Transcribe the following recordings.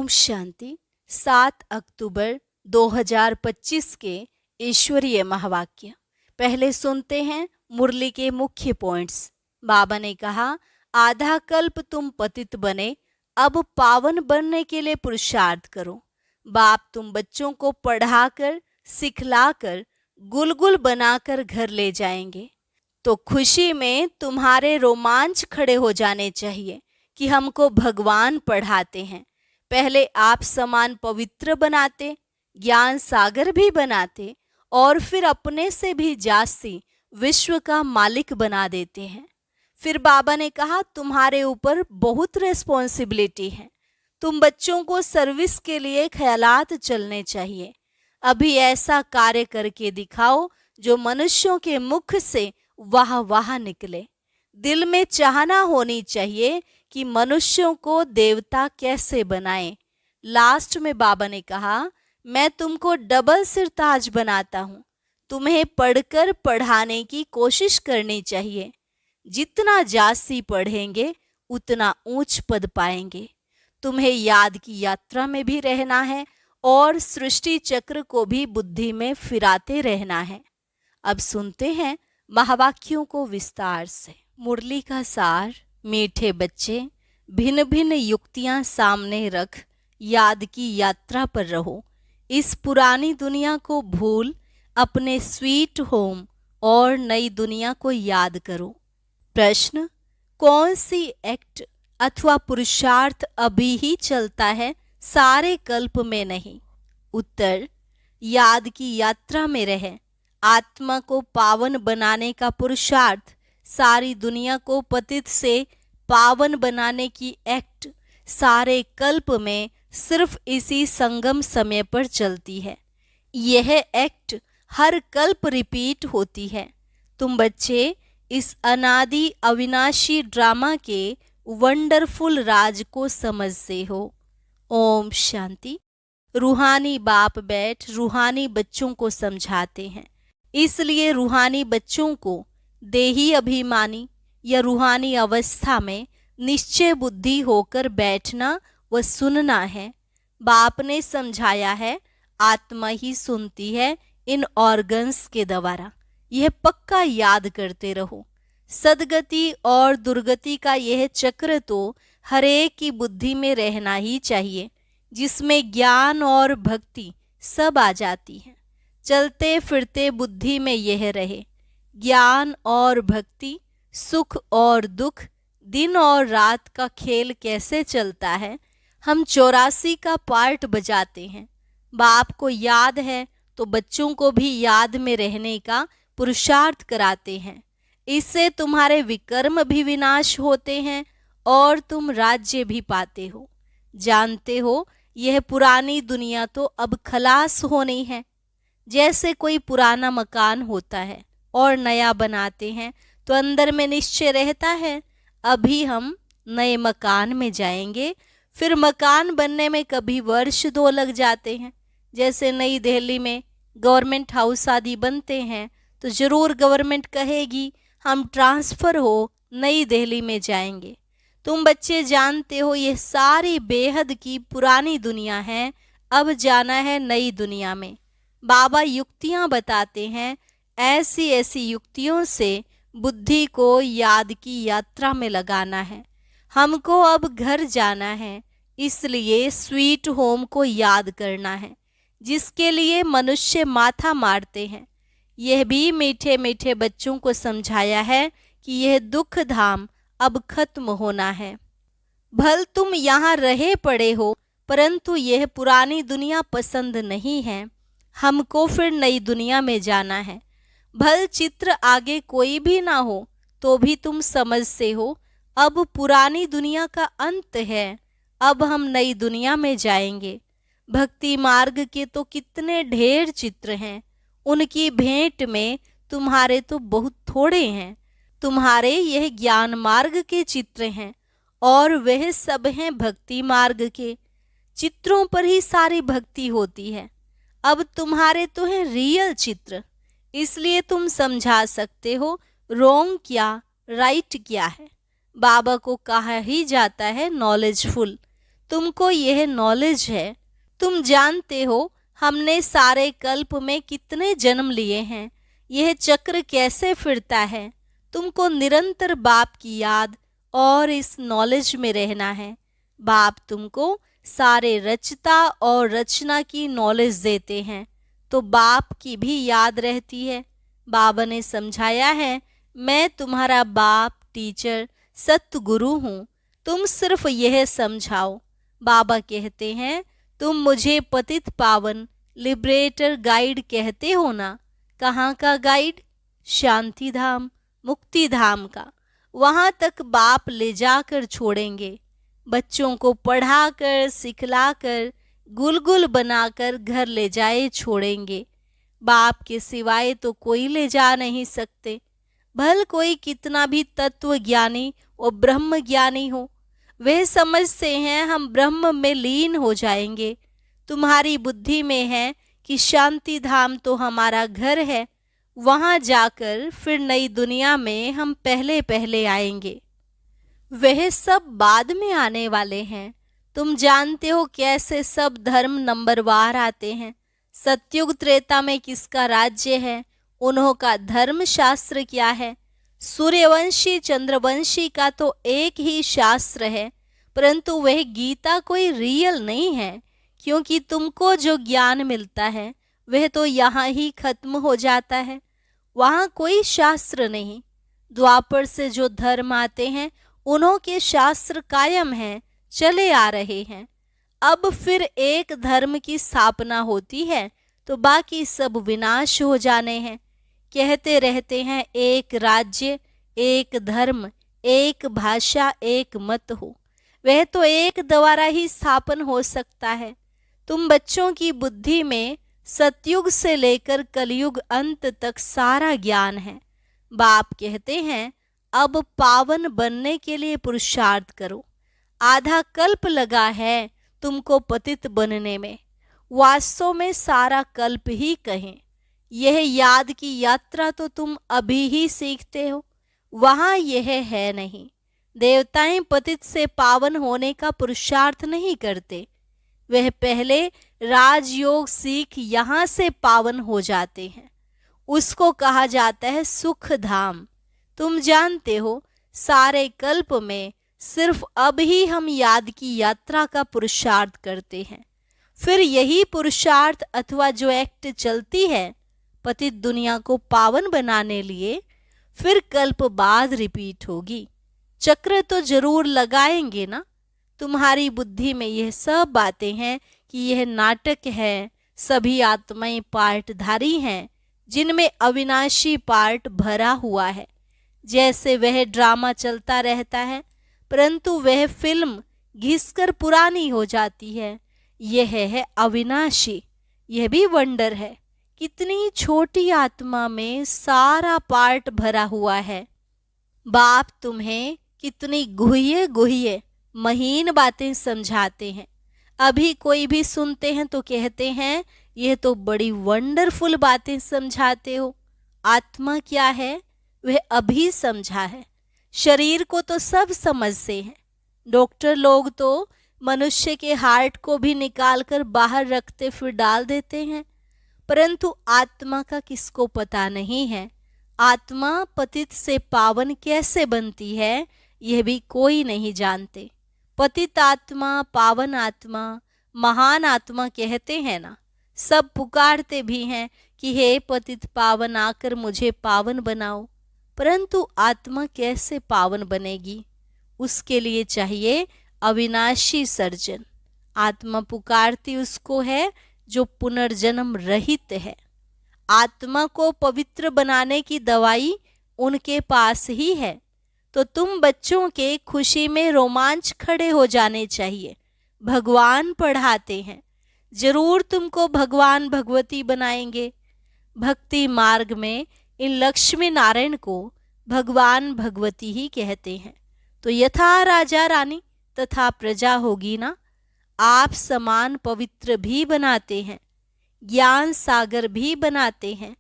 ओम शांति। 7 अक्टूबर 2025 के ईश्वरीय महावाक्य। पहले सुनते हैं मुरली के मुख्य पॉइंट्स। बाबा ने कहा, आधा कल्प तुम पतित बने, अब पावन बनने के लिए पुरुषार्थ करो। बाप तुम बच्चों को पढ़ाकर सिखलाकर गुलगुल बनाकर घर ले जाएंगे, तो खुशी में तुम्हारे रोमांच खड़े हो जाने चाहिए कि हमको भगवान पढ़ाते हैं। पहले आप समान पवित्र बनाते, ज्ञान सागर भी बनाते और फिर अपने से भी जास्ती विश्व का मालिक बना देते हैं। फिर बाबा ने कहा, तुम्हारे ऊपर बहुत रिस्पॉन्सिबिलिटी है। तुम बच्चों को सर्विस के लिए ख्यालात चलने चाहिए। अभी ऐसा कार्य करके दिखाओ जो मनुष्यों के मुख से वाह वाह निकले। दिल में चाहना होनी चाहिए कि मनुष्यों को देवता कैसे बनाएं। लास्ट में बाबा ने कहा, मैं तुमको डबल सिरताज बनाता हूँ। तुम्हें पढ़कर पढ़ाने की कोशिश करनी चाहिए। जितना जास्ती पढ़ेंगे उतना ऊंच पद पाएंगे। तुम्हें याद की यात्रा में भी रहना है और सृष्टि चक्र को भी बुद्धि में फिराते रहना है। अब सुनते हैं महावाक्यों को विस्तार से। मुरली का सार। मीठे बच्चे, भिन्न भिन्न युक्तियां सामने रख याद की यात्रा पर रहो। इस पुरानी दुनिया को भूल अपने स्वीट होम और नई दुनिया को याद करो। प्रश्न, कौन सी एक्ट अथवा पुरुषार्थ अभी ही चलता है, सारे कल्प में नहीं? उत्तर, याद की यात्रा में रहे। आत्मा को पावन बनाने का पुरुषार्थ, सारी दुनिया को पतित से पावन बनाने की एक्ट सारे कल्प में सिर्फ इसी संगम समय पर चलती है। यह एक्ट हर कल्प रिपीट होती है। तुम बच्चे इस अनादि अविनाशी ड्रामा के वंडरफुल राज को समझते हो। ओम शांति। रूहानी बाप बैठ रूहानी बच्चों को समझाते हैं। इसलिए रूहानी बच्चों को देही अभिमानी या रूहानी अवस्था में निश्चय बुद्धि होकर बैठना व सुनना है। बाप ने समझाया है, आत्मा ही सुनती है इन ऑर्गन्स के द्वारा। यह पक्का याद करते रहो। सदगति और दुर्गति का यह चक्र तो हरेक की बुद्धि में रहना ही चाहिए, जिसमें ज्ञान और भक्ति सब आ जाती है। चलते फिरते बुद्धि में यह रहे। ज्ञान और भक्ति, सुख और दुख, दिन और रात का खेल कैसे चलता है। हम 84 का पार्ट बजाते हैं। बाप को याद है तो बच्चों को भी याद में रहने का पुरुषार्थ कराते हैं। इससे तुम्हारे विकर्म भी विनाश होते हैं और तुम राज्य भी पाते हो। जानते हो, यह पुरानी दुनिया तो अब खलास होनी है। जैसे कोई पुराना मकान होता है और नया बनाते हैं तो अंदर में निश्चय रहता है, अभी हम नए मकान में जाएंगे। फिर मकान बनने में कभी वर्ष 2 लग जाते हैं। जैसे नई दिल्ली में गवर्नमेंट हाउस आदि बनते हैं तो जरूर गवर्नमेंट कहेगी हम ट्रांसफ़र हो नई दिल्ली में जाएंगे। तुम बच्चे जानते हो, ये सारी बेहद की पुरानी दुनिया है। अब जाना है नई दुनिया में। बाबा युक्तियाँ बताते हैं। ऐसी ऐसी युक्तियों से बुद्धि को याद की यात्रा में लगाना है। हमको अब घर जाना है, इसलिए स्वीट होम को याद करना है, जिसके लिए मनुष्य माथा मारते हैं। यह भी मीठे मीठे बच्चों को समझाया है कि यह दुख धाम अब खत्म होना है। भल तुम यहाँ रहे पड़े हो, परंतु यह पुरानी दुनिया पसंद नहीं है। हमको फिर नई दुनिया में जाना है। भल चित्र आगे कोई भी ना हो तो भी तुम समझते हो, अब पुरानी दुनिया का अंत है। अब हम नई दुनिया में जाएंगे। भक्ति मार्ग के तो कितने ढेर चित्र हैं, उनकी भेंट में तुम्हारे तो बहुत थोड़े हैं। तुम्हारे यह ज्ञान मार्ग के चित्र हैं और वह सब हैं भक्ति मार्ग के। चित्रों पर ही सारी भक्ति होती है। अब तुम्हारे तो है रियल चित्र, इसलिए तुम समझा सकते हो रॉन्ग क्या राइट क्या है। बाबा को कहा ही जाता है नॉलेजफुल। तुमको यह नॉलेज है। तुम जानते हो हमने सारे कल्प में कितने जन्म लिए हैं, यह चक्र कैसे फिरता है। तुमको निरंतर बाप की याद और इस नॉलेज में रहना है। बाप तुमको सारे रचता और रचना की नॉलेज देते हैं, तो बाप की भी याद रहती है। बाबा ने समझाया है, मैं तुम्हारा बाप, टीचर, सतगुरु हूँ, तुम सिर्फ यह समझाओ। बाबा कहते हैं, तुम मुझे पतित पावन लिबरेटर गाइड कहते हो ना। कहाँ का गाइड? शांति धाम, मुक्ति धाम का। वहाँ तक बाप ले जाकर छोड़ेंगे। बच्चों को पढ़ाकर, सिखलाकर, गुलगुल बनाकर घर ले जाए छोड़ेंगे। बाप के सिवाय तो कोई ले जा नहीं सकते। भल कोई कितना भी तत्व ज्ञानी और ब्रह्म ज्ञानी हो, वे समझते हैं हम ब्रह्म में लीन हो जाएंगे। तुम्हारी बुद्धि में है कि शांति धाम तो हमारा घर है, वहां जाकर फिर नई दुनिया में हम पहले पहले आएंगे। वह सब बाद में आने वाले हैं। तुम जानते हो कैसे सब धर्म नंबरवार आते हैं। सतयुग त्रेता में किसका राज्य है, उन्हों का धर्म शास्त्र क्या है। सूर्यवंशी चंद्रवंशी का तो एक ही शास्त्र है, परंतु वह गीता कोई रियल नहीं है, क्योंकि तुमको जो ज्ञान मिलता है वह तो यहाँ ही खत्म हो जाता है, वहाँ कोई शास्त्र नहीं। द्वापर से जो धर्म आते हैं उन्हों के शास्त्र कायम हैं, चले आ रहे हैं। अब फिर एक धर्म की स्थापना होती है तो बाकी सब विनाश हो जाने हैं। कहते रहते हैं एक राज्य, एक धर्म, एक भाषा, एक मत हो। वह तो एक द्वारा ही स्थापन हो सकता है। तुम बच्चों की बुद्धि में सतयुग से लेकर कलयुग अंत तक सारा ज्ञान है। बाप कहते हैं, अब पावन बनने के लिए पुरुषार्थ करो। आधा कल्प लगा है तुमको पतित बनने में, वास्तव में सारा कल्प ही कहें। यह याद की यात्रा तो तुम अभी ही सीखते हो, वहाँ यह है नहीं। देवताएं पतित से पावन होने का पुरुषार्थ नहीं करते, वह पहले राजयोग सीख यहाँ से पावन हो जाते हैं। उसको कहा जाता है सुख धाम। तुम जानते हो सारे कल्प में सिर्फ अब ही हम याद की यात्रा का पुरुषार्थ करते हैं। फिर यही पुरुषार्थ अथवा जो एक्ट चलती है पतित दुनिया को पावन बनाने लिए, फिर कल्प बाद रिपीट होगी। चक्र तो जरूर लगाएंगे ना। तुम्हारी बुद्धि में यह सब बातें हैं कि यह नाटक है, सभी आत्माएं पार्टधारी हैं जिनमें अविनाशी पार्ट भरा हुआ है। जैसे वह ड्रामा चलता रहता है, परंतु वह फिल्म घिसकर पुरानी हो जाती है। यह है अविनाशी। यह भी वंडर है, कितनी छोटी आत्मा में सारा पार्ट भरा हुआ है। बाप तुम्हें कितनी गुह्य गुह्य महीन बातें समझाते हैं। अभी कोई भी सुनते हैं तो कहते हैं यह तो बड़ी वंडरफुल बातें समझाते हो। आत्मा क्या है वह अभी समझा है। शरीर को तो सब समझते हैं। डॉक्टर लोग तो मनुष्य के हार्ट को भी निकाल कर बाहर रखते फिर डाल देते हैं, परंतु आत्मा का किसको पता नहीं है। आत्मा पतित से पावन कैसे बनती है यह भी कोई नहीं जानते। पतित आत्मा, पावन आत्मा, महान आत्मा कहते हैं ना, सब पुकारते भी हैं कि हे पतित पावन आकर मुझे पावन बनाओ, परंतु आत्मा कैसे पावन बनेगी? उसके लिए चाहिए अविनाशी सर्जन। आत्मा पुकारती उसको है जो पुनर्जन्म रहित है। आत्मा को पवित्र बनाने की दवाई उनके पास ही है। तो तुम बच्चों के खुशी में रोमांच खड़े हो जाने चाहिए। भगवान पढ़ाते हैं, जरूर तुमको भगवान भगवती बनाएंगे। भक्ति मार्ग में इन लक्ष्मी नारायण को भगवान भगवती ही कहते हैं। तो यथा राजा रानी तथा प्रजा होगी ना। आप समान पवित्र भी बनाते हैं, ज्ञान सागर भी बनाते हैं,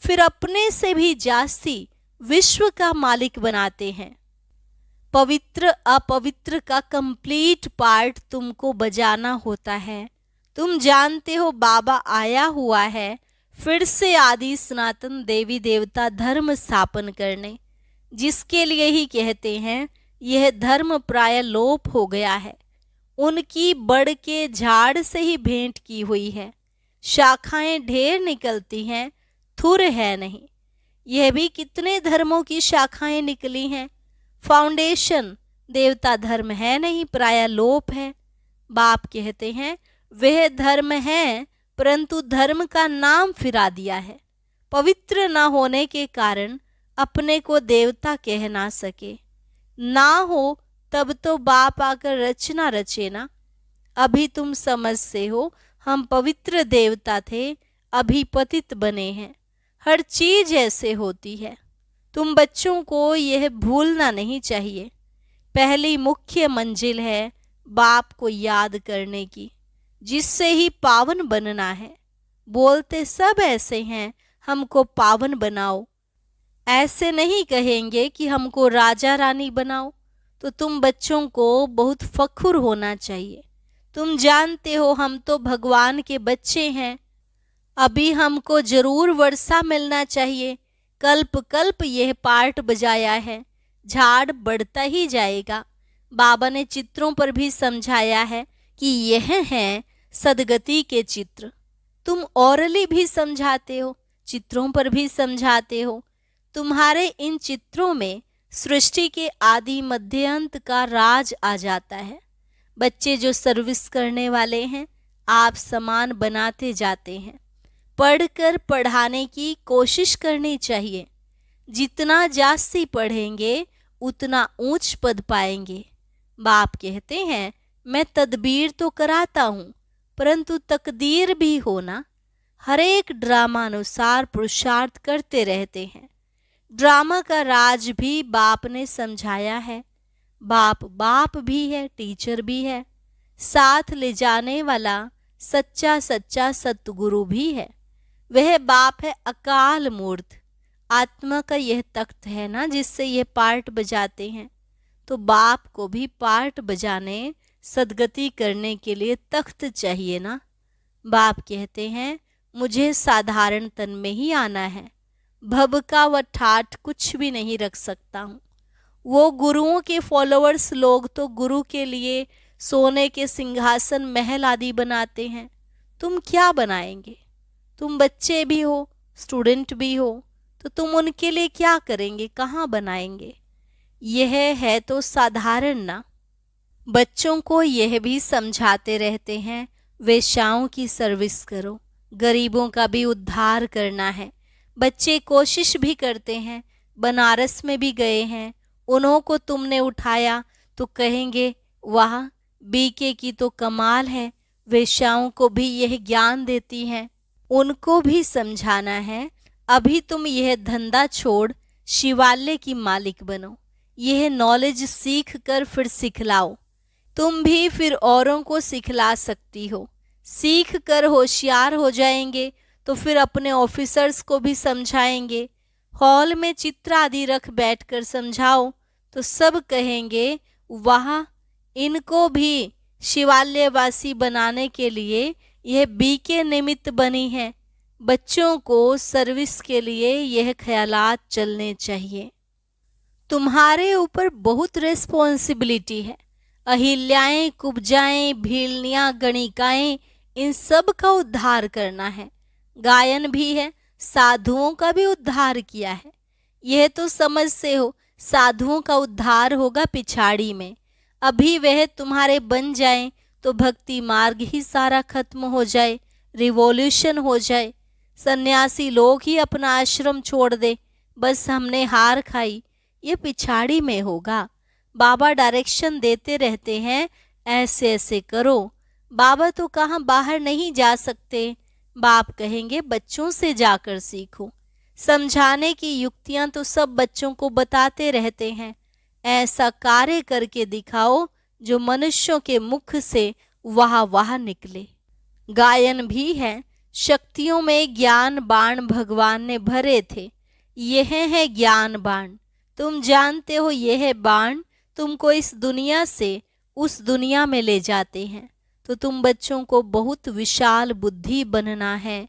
फिर अपने से भी जास्ती विश्व का मालिक बनाते हैं। पवित्र अपवित्र का कंप्लीट पार्ट तुमको बजाना होता है। तुम जानते हो बाबा आया हुआ है फिर से आदि सनातन देवी देवता धर्म स्थापन करने, जिसके लिए ही कहते हैं यह धर्म प्राय लोप हो गया है। उनकी बड़ के झाड़ से ही भेंट की हुई है। शाखाएं ढेर निकलती हैं, थुर है नहीं। यह भी कितने धर्मों की शाखाएं निकली हैं। फाउंडेशन देवता धर्म है नहीं, प्राय लोप है। बाप कहते हैं वह धर्म है, परंतु धर्म का नाम फिरा दिया है। पवित्र न होने के कारण अपने को देवता कह ना सके। ना हो तब तो बाप आकर रचना रचे ना। अभी तुम समझते हो हम पवित्र देवता थे, अभी पतित बने हैं। हर चीज ऐसे होती है। तुम बच्चों को यह भूलना नहीं चाहिए। पहली मुख्य मंजिल है बाप को याद करने की, जिससे ही पावन बनना है। बोलते सब ऐसे हैं, हमको पावन बनाओ। ऐसे नहीं कहेंगे कि हमको राजा रानी बनाओ। तो तुम बच्चों को बहुत फख्र होना चाहिए। तुम जानते हो हम तो भगवान के बच्चे हैं। अभी हमको जरूर वर्षा मिलना चाहिए। कल्प कल्प यह पार्ट बजाया है, झाड़ बढ़ता ही जाएगा। बाबा ने चित्रों पर भी समझाया है कि यह हैं सदगति के चित्र। तुम औरली भी समझाते हो, चित्रों पर भी समझाते हो। तुम्हारे इन चित्रों में सृष्टि के आदि मध्य अंत का राज आ जाता है। बच्चे जो सर्विस करने वाले हैं, आप समान बनाते जाते हैं। पढ़कर पढ़ाने की कोशिश करनी चाहिए। जितना जास्ती पढ़ेंगे उतना ऊंच पद पाएंगे। बाप कहते हैं मैं तदबीर तो कराता हूँ, परंतु तकदीर भी होना। हर एक ड्रामा अनुसार पुरुषार्थ करते रहते हैं। ड्रामा का राज भी बाप ने समझाया है। बाप बाप भी है, टीचर भी है, साथ ले जाने वाला सच्चा सच्चा सतगुरु भी है। वह बाप है अकाल मूर्त। आत्मा का यह तख्त है ना, जिससे यह पार्ट बजाते हैं। तो बाप को भी पार्ट बजाने, सदगति करने के लिए तख्त चाहिए ना। बाप कहते हैं मुझे साधारण तन में ही आना है। भबका व ठाठ कुछ भी नहीं रख सकता हूँ। वो गुरुओं के फॉलोअर्स लोग तो गुरु के लिए सोने के सिंहासन महल आदि बनाते हैं। तुम क्या बनाएंगे? तुम बच्चे भी हो, स्टूडेंट भी हो, तो तुम उनके लिए क्या करेंगे, कहाँ बनाएंगे? यह है तो साधारण ना। बच्चों को यह भी समझाते रहते हैं वेश्याओं की सर्विस करो, गरीबों का भी उद्धार करना है। बच्चे कोशिश भी करते हैं, बनारस में भी गए हैं। उन्हों को तुमने उठाया तो कहेंगे वाह, बीके की तो कमाल है, वेश्याओं को भी यह ज्ञान देती हैं। उनको भी समझाना है अभी तुम यह धंधा छोड़ शिवालय की मालिक बनो। यह नॉलेज सीख कर फिर सिखलाओ। तुम भी फिर औरों को सिखला सकती हो। सीख कर होशियार हो जाएंगे तो फिर अपने ऑफिसर्स को भी समझाएंगे। हॉल में चित्र आदि रख बैठकर समझाओ तो सब कहेंगे वाह, इनको भी शिवालयवासी बनाने के लिए यह बीके निमित्त बनी है। बच्चों को सर्विस के लिए यह ख्यालात चलने चाहिए। तुम्हारे ऊपर बहुत रिस्पॉन्सिबिलिटी है। अहिल्याएं, कुब्जाएं, भीलनियां, गणिकाएं, इन सब का उद्धार करना है। गायन भी है, साधुओं का भी उद्धार किया है। यह तो समझते हो साधुओं का उद्धार होगा पिछाड़ी में। अभी वह तुम्हारे बन जाएं तो भक्ति मार्ग ही सारा खत्म हो जाए, रिवॉल्यूशन हो जाए। सन्यासी लोग ही अपना आश्रम छोड़ दे, बस हमने हार खाई, ये पिछाड़ी में होगा। बाबा डायरेक्शन देते रहते हैं ऐसे ऐसे करो। बाबा तो कहाँ बाहर नहीं जा सकते। बाप कहेंगे बच्चों से जाकर सीखो। समझाने की युक्तियां तो सब बच्चों को बताते रहते हैं। ऐसा कार्य करके दिखाओ जो मनुष्यों के मुख से वाह वाह निकले। गायन भी है, शक्तियों में ज्ञान बाण भगवान ने भरे थे। यह है ज्ञान बाण। तुम जानते हो यह बाण तुमको इस दुनिया से उस दुनिया में ले जाते हैं। तो तुम बच्चों को बहुत विशाल बुद्धि बनना है।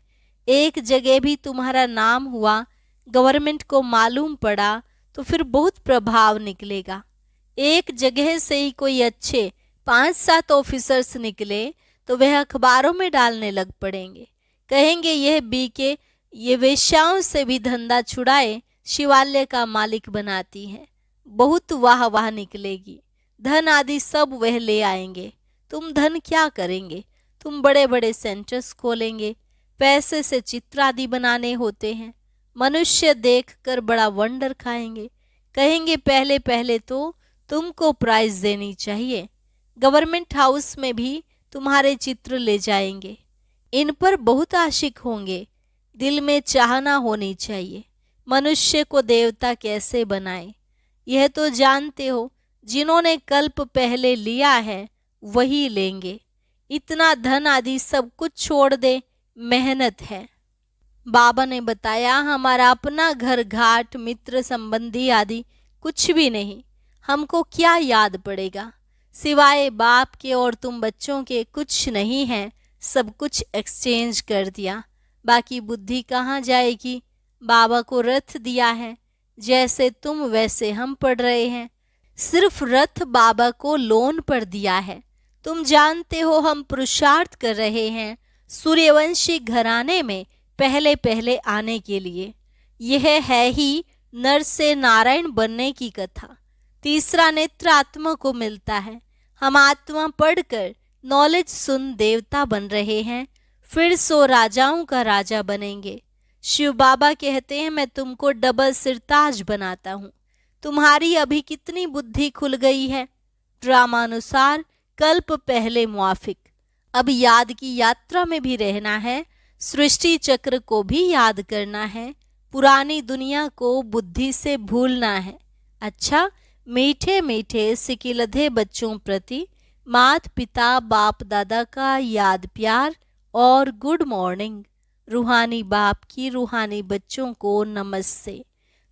एक जगह भी तुम्हारा नाम हुआ, गवर्नमेंट को मालूम पड़ा, तो फिर बहुत प्रभाव निकलेगा। एक जगह से ही कोई अच्छे 5-7 ऑफिसर्स निकले तो वह अखबारों में डालने लग पड़ेंगे, कहेंगे यह बीके ये वेश्याओं से भी धंधा छुड़ाए शिवालय का मालिक बनाती है। बहुत वाह वाह निकलेगी, धन आदि सब वह ले आएंगे। तुम धन क्या करेंगे? तुम बड़े बड़े सेंटर्स खोलेंगे। पैसे से चित्र आदि बनाने होते हैं। मनुष्य देखकर बड़ा वंडर खाएंगे, कहेंगे पहले पहले तो तुमको प्राइज देनी चाहिए। गवर्नमेंट हाउस में भी तुम्हारे चित्र ले जाएंगे। इन पर बहुत आशिक होंगे। दिल में चाहना होनी चाहिए, मनुष्य को देवता कैसे बनाए। यह तो जानते हो, जिन्होंने कल्प पहले लिया है वही लेंगे। इतना धन आदि सब कुछ छोड़ दे, मेहनत है। बाबा ने बताया हमारा अपना घर घाट मित्र संबंधी आदि कुछ भी नहीं, हमको क्या याद पड़ेगा सिवाय बाप के, और तुम बच्चों के कुछ नहीं है, सब कुछ एक्सचेंज कर दिया। बाकी बुद्धि कहाँ जाएगी? बाबा को रथ दिया है, जैसे तुम वैसे हम पढ़ रहे हैं। सिर्फ रथ बाबा को लोन पर दिया है। तुम जानते हो हम पुरुषार्थ कर रहे हैं सूर्यवंशी घराने में पहले पहले आने के लिए। यह है ही नर से नारायण बनने की कथा। तीसरा नेत्र आत्मा को मिलता है। हम आत्मा पढ़कर नॉलेज सुन देवता बन रहे हैं, फिर 100 राजाओं का राजा बनेंगे। शिव बाबा कहते हैं मैं तुमको डबल सिरताज बनाता हूँ। तुम्हारी अभी कितनी बुद्धि खुल गई है? ड्रामानुसार कल्प पहले मुआफिक। अब याद की यात्रा में भी रहना है, सृष्टि चक्र को भी याद करना है, पुरानी दुनिया को बुद्धि से भूलना है। अच्छा, मीठे मीठे सिकिलधे बच्चों प्रति मात पिता बाप दादा का याद प्यार और गुड मॉर्निंग। रूहानी बाप की रूहानी बच्चों को नमस्ते।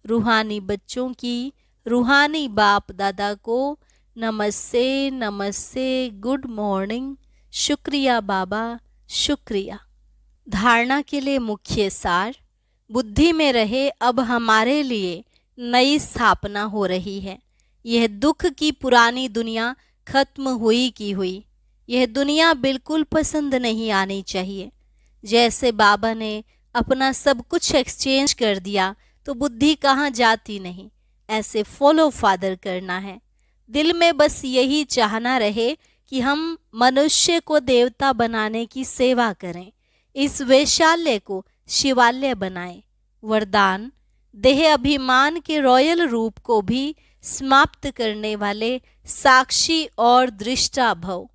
रूहानी बच्चों की रूहानी बाप दादा को नमस्ते नमस्ते, गुड मॉर्निंग। शुक्रिया बाबा, शुक्रिया। धारणा के लिए मुख्य सार। बुद्धि में रहे अब हमारे लिए नई स्थापना हो रही है। यह दुख की पुरानी दुनिया खत्म हुई की हुई। यह दुनिया बिल्कुल पसंद नहीं आनी चाहिए। जैसे बाबा ने अपना सब कुछ एक्सचेंज कर दिया तो बुद्धि कहाँ जाती नहीं। ऐसे फॉलो फादर करना है। दिल में बस यही चाहना रहे कि हम मनुष्य को देवता बनाने की सेवा करें, इस वैशाल्य को शिवालय बनाएं। वरदान, देह अभिमान के रॉयल रूप को भी समाप्त करने वाले साक्षी और दृष्टा भव।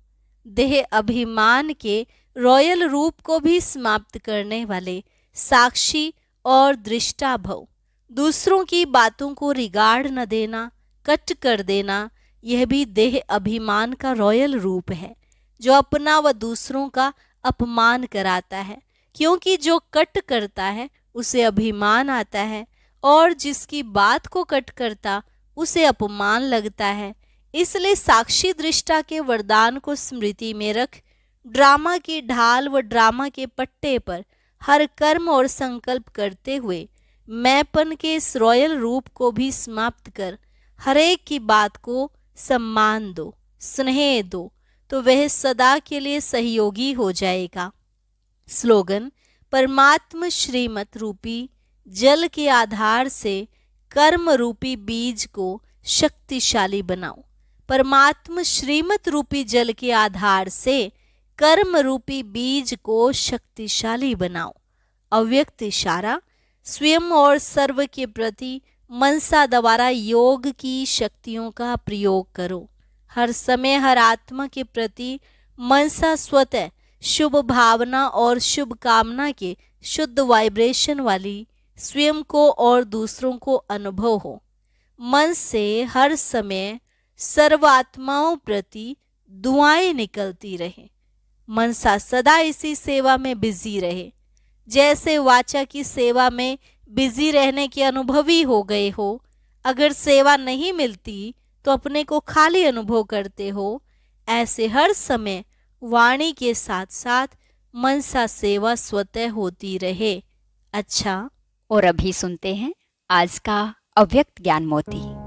देह अभिमान के रॉयल रूप को भी समाप्त करने वाले साक्षी और दृष्टा भव। दूसरों की बातों को रिगार्ड न देना, कट कर देना, यह भी देह अभिमान का रॉयल रूप है, जो अपना व दूसरों का अपमान कराता है। क्योंकि जो कट करता है उसे अभिमान आता है, और जिसकी बात को कट करता उसे अपमान लगता है। इसलिए साक्षी दृष्टा के वरदान को स्मृति में रख, ड्रामा की ढाल व ड्रामा के पट्टे पर हर कर्म और संकल्प करते हुए मैंपन के इस रॉयल रूप को भी समाप्त कर हर एक की बात को सम्मान दो, स्नेह दो, तो वह सदा के लिए सहयोगी हो जाएगा। स्लोगन, परमात्म श्रीमत रूपी जल के आधार से कर्म रूपी बीज को शक्तिशाली बनाओ। परमात्म श्रीमत रूपी जल के आधार से कर्म रूपी बीज को शक्तिशाली बनाओ। अव्यक्त इशारा, स्वयं और सर्व के प्रति मनसा द्वारा योग की शक्तियों का प्रयोग करो। हर समय हर आत्मा के प्रति मनसा स्वतः शुभ भावना और शुभ कामना के शुद्ध वाइब्रेशन वाली स्वयं को और दूसरों को अनुभव हो। मन से हर समय सर्व आत्माओं प्रति दुआएं निकलती रहे। मनसा सदा इसी सेवा में बिजी रहे। जैसे वाचा की सेवा में बिजी रहने के अनुभवी हो गए हो, अगर सेवा नहीं मिलती तो अपने को खाली अनुभव करते हो, ऐसे हर समय वाणी के साथ साथ मनसा सेवा स्वतः होती रहे। अच्छा, और अभी सुनते हैं आज का अव्यक्त ज्ञान मोती।